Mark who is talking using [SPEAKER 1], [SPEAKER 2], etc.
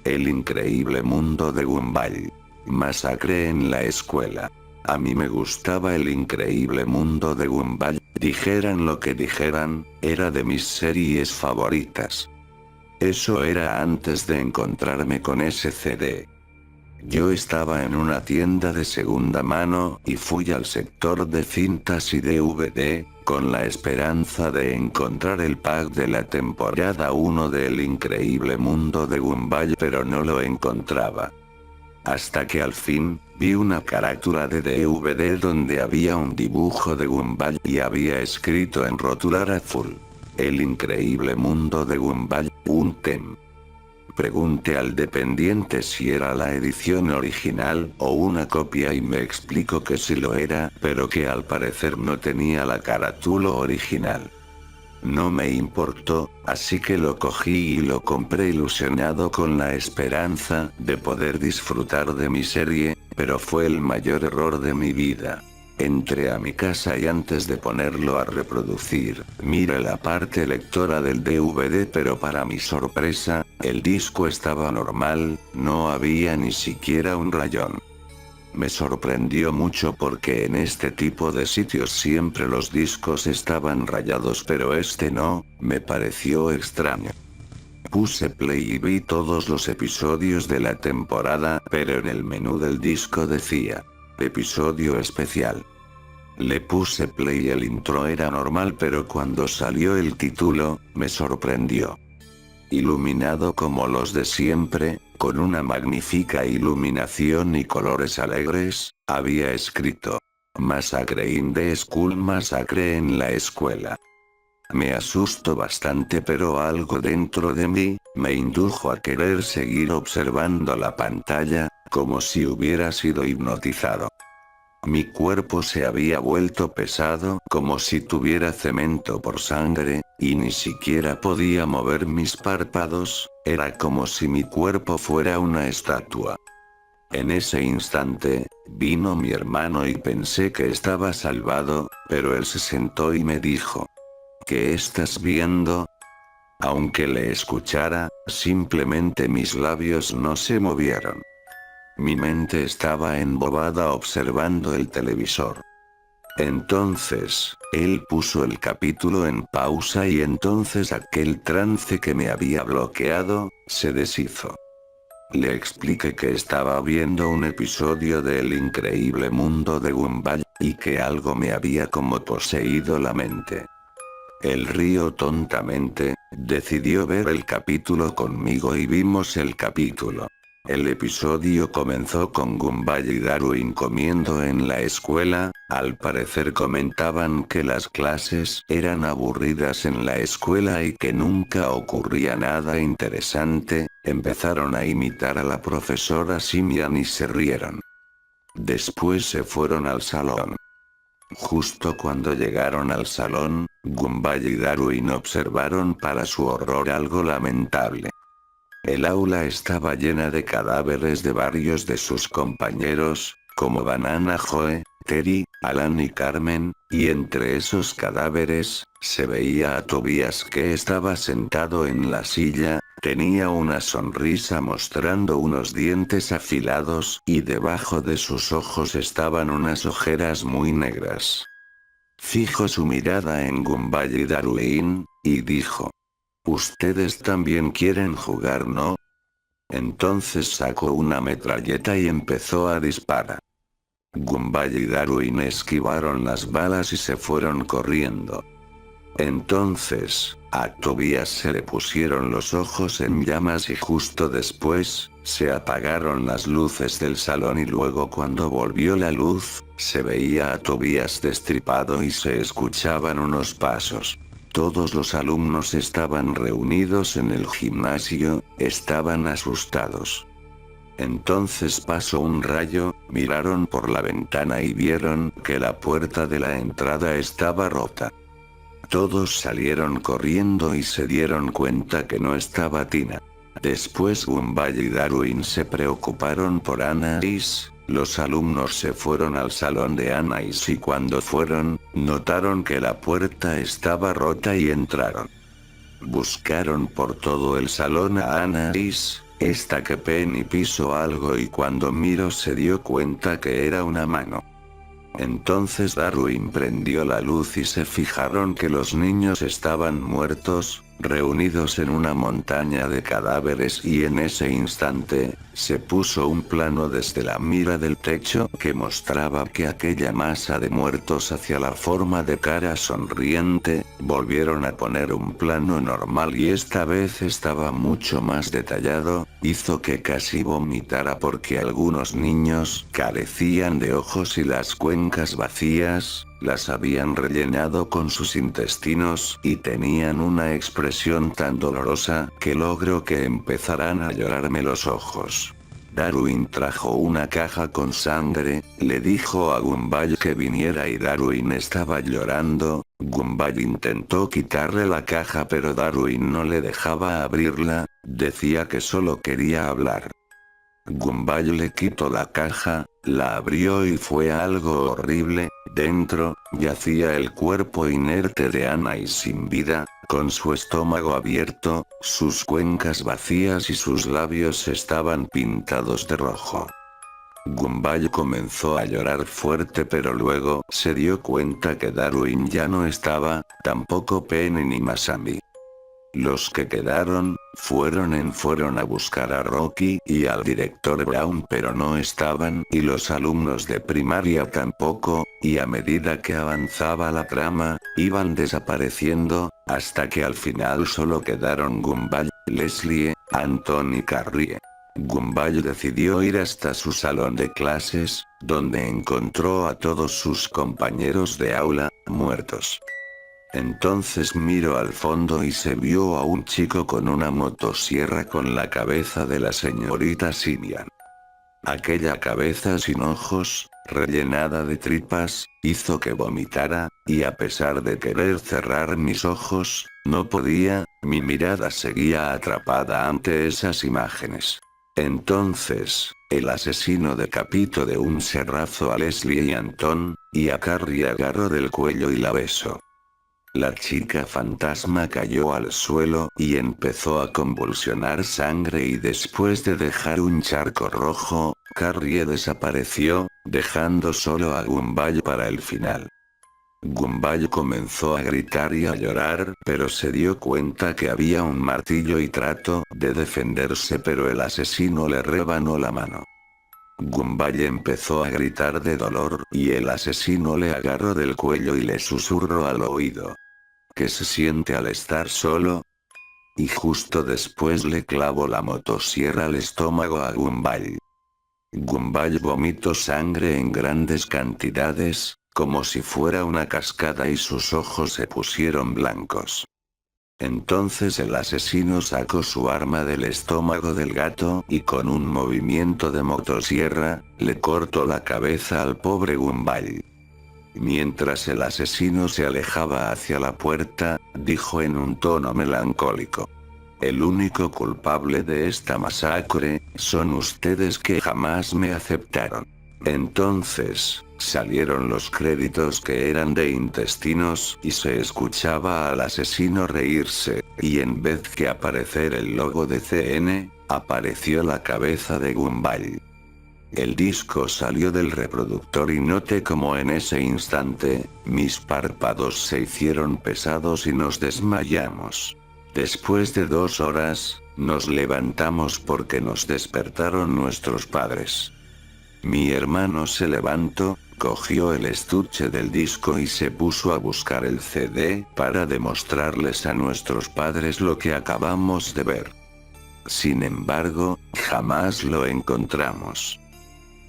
[SPEAKER 1] El increíble mundo de Gumball. Masacre en la escuela. A mí me gustaba El increíble mundo de Gumball, dijeran lo que dijeran, era de mis series favoritas. Eso era antes de encontrarme con ese CD. Yo estaba en una tienda de segunda mano y fui al sector de cintas y DVD, con la esperanza de encontrar el pack de la temporada 1 de El increíble mundo de Gumball, pero no lo encontraba. Hasta que al fin, vi una carátula de DVD donde había un dibujo de Gumball y había escrito en rótula azul: El increíble mundo de Gumball, un tem. Pregunté al dependiente si era la edición original o una copia y me explicó que sí lo era, pero que al parecer no tenía la carátula original. No me importó, así que lo cogí y lo compré ilusionado con la esperanza de poder disfrutar de mi serie, pero fue el mayor error de mi vida. Entré a mi casa y antes de ponerlo a reproducir, miré la parte lectora del DVD, pero para mi sorpresa, el disco estaba normal, no había ni siquiera un rayón. Me sorprendió mucho porque en este tipo de sitios siempre los discos estaban rayados, pero este no, me pareció extraño. Puse play y vi todos los episodios de la temporada, pero en el menú del disco decía: episodio especial. Le puse play y el intro era normal, pero cuando salió el título, me sorprendió. Iluminado como los de siempre, con una magnífica iluminación y colores alegres, había escrito: Masacre in the School, masacre en la escuela. Me asustó bastante, pero algo dentro de mí me indujo a querer seguir observando la pantalla, como si hubiera sido hipnotizado. Mi cuerpo se había vuelto pesado, como si tuviera cemento por sangre, y ni siquiera podía mover mis párpados, era como si mi cuerpo fuera una estatua. En ese instante, vino mi hermano y pensé que estaba salvado, pero él se sentó y me dijo: ¿qué estás viendo? Aunque le escuchara, simplemente mis labios no se movieron. Mi mente estaba embobada observando el televisor. Entonces, él puso el capítulo en pausa y entonces aquel trance que me había bloqueado, se deshizo. Le expliqué que estaba viendo un episodio de El increíble mundo de Gumball, y que algo me había como poseído la mente. Él rió tontamente, decidió ver el capítulo conmigo y vimos el capítulo. El episodio comenzó con Gumball y Darwin comiendo en la escuela. Al parecer comentaban que las clases eran aburridas en la escuela y que nunca ocurría nada interesante. Empezaron a imitar a la profesora Simian y se rieron. Después se fueron al salón. Justo cuando llegaron al salón, Gumball y Darwin observaron para su horror algo lamentable. El aula estaba llena de cadáveres de varios de sus compañeros, como Banana Joe, Terry, Alan y Carmen, y entre esos cadáveres, se veía a Tobias que estaba sentado en la silla, tenía una sonrisa mostrando unos dientes afilados y debajo de sus ojos estaban unas ojeras muy negras. Fijó su mirada en Gumball y Darwin, y dijo: «Ustedes también quieren jugar, ¿no?». Entonces sacó una metralleta y empezó a disparar. Gumball y Darwin esquivaron las balas y se fueron corriendo. Entonces, a Tobias se le pusieron los ojos en llamas y justo después, se apagaron las luces del salón y luego cuando volvió la luz, se veía a Tobias destripado y se escuchaban unos pasos. Todos los alumnos estaban reunidos en el gimnasio, estaban asustados. Entonces pasó un rayo, miraron por la ventana y vieron que la puerta de la entrada estaba rota. Todos salieron corriendo y se dieron cuenta que no estaba Tina. Después Gumball y Darwin se preocuparon por Anais. Los alumnos se fueron al salón de Anais y cuando fueron, notaron que la puerta estaba rota y entraron. Buscaron por todo el salón a Anais, Esta que Penny pisó algo y cuando miró se dio cuenta que era una mano. Entonces Darwin prendió la luz y se fijaron que los niños estaban muertos, reunidos en una montaña de cadáveres y en ese instante, se puso un plano desde la mira del techo que mostraba que aquella masa de muertos hacia la forma de cara sonriente, volvieron a poner un plano normal y esta vez estaba mucho más detallado, hizo que casi vomitara porque algunos niños carecían de ojos y las cuencas vacías, las habían rellenado con sus intestinos y tenían una expresión tan dolorosa que logró que empezaran a llorarme los ojos. Darwin trajo una caja con sangre, le dijo a Gumball que viniera y Darwin estaba llorando. Gumball intentó quitarle la caja pero Darwin no le dejaba abrirla, decía que solo quería hablar. Gumball le quitó la caja, la abrió y fue algo horrible. Dentro, yacía el cuerpo inerte de Anna y sin vida, con su estómago abierto, sus cuencas vacías y sus labios estaban pintados de rojo. Gumball comenzó a llorar fuerte pero luego se dio cuenta que Darwin ya no estaba, tampoco Penny ni Masami. Los que quedaron, fueron a buscar a Rocky y al director Brown pero no estaban y los alumnos de primaria tampoco, y a medida que avanzaba la trama, iban desapareciendo, hasta que al final solo quedaron Gumball, Leslie, Anton y Carrie. Gumball decidió ir hasta su salón de clases, donde encontró a todos sus compañeros de aula, muertos. Entonces miró al fondo y se vio a un chico con una motosierra con la cabeza de la señorita Simian. Aquella cabeza sin ojos, rellenada de tripas, hizo que vomitara, y a pesar de querer cerrar mis ojos, no podía, mi mirada seguía atrapada ante esas imágenes. Entonces, el asesino decapitó de un serrazo a Leslie y Anton, y a Carrie agarró del cuello y la besó. La chica fantasma cayó al suelo y empezó a convulsionar sangre y después de dejar un charco rojo, Carrie desapareció, dejando solo a Gumball para el final. Gumball comenzó a gritar y a llorar, pero se dio cuenta que había un martillo y trató de defenderse pero el asesino le rebanó la mano. Gumball empezó a gritar de dolor y el asesino le agarró del cuello y le susurró al oído. ¿Qué se siente al estar solo? Y justo después le clavó la motosierra al estómago a Gumball. Gumball vomitó sangre en grandes cantidades, como si fuera una cascada y sus ojos se pusieron blancos. Entonces el asesino sacó su arma del estómago del gato y con un movimiento de motosierra, le cortó la cabeza al pobre Gumball. Mientras el asesino se alejaba hacia la puerta, dijo en un tono melancólico. El único culpable de esta masacre, son ustedes que jamás me aceptaron. Entonces, salieron los créditos que eran de intestinos y se escuchaba al asesino reírse, y en vez que aparecer el logo de CN, apareció la cabeza de Gumball. El disco salió del reproductor y noté como en ese instante, mis párpados se hicieron pesados y nos desmayamos. Después de 2 horas, nos levantamos porque nos despertaron nuestros padres. Mi hermano se levantó, cogió el estuche del disco y se puso a buscar el CD para demostrarles a nuestros padres lo que acabamos de ver. Sin embargo, jamás lo encontramos.